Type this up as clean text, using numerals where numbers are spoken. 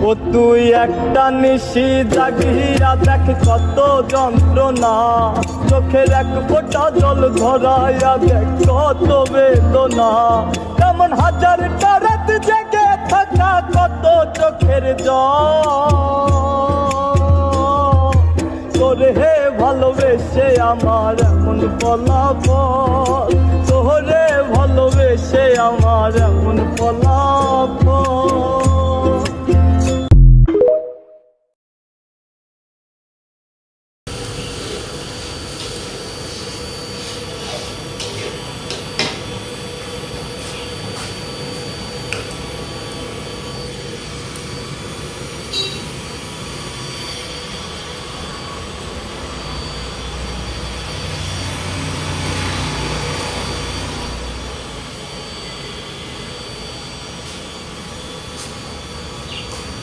ও তুই একটা নিশি জাগিয়া দেখ কত যন্ত্রণা, চোখের এক ফোঁটা জল ধরাইয়া দেখ কত বেদনা। কেমন হাজারটা রাত জেগে থাকা কত চোখের জল, তোরে হে ভালোবেসে আমার এমন ফলাফল, তোরে ভালোবেসে আমার এমন ফলাফল।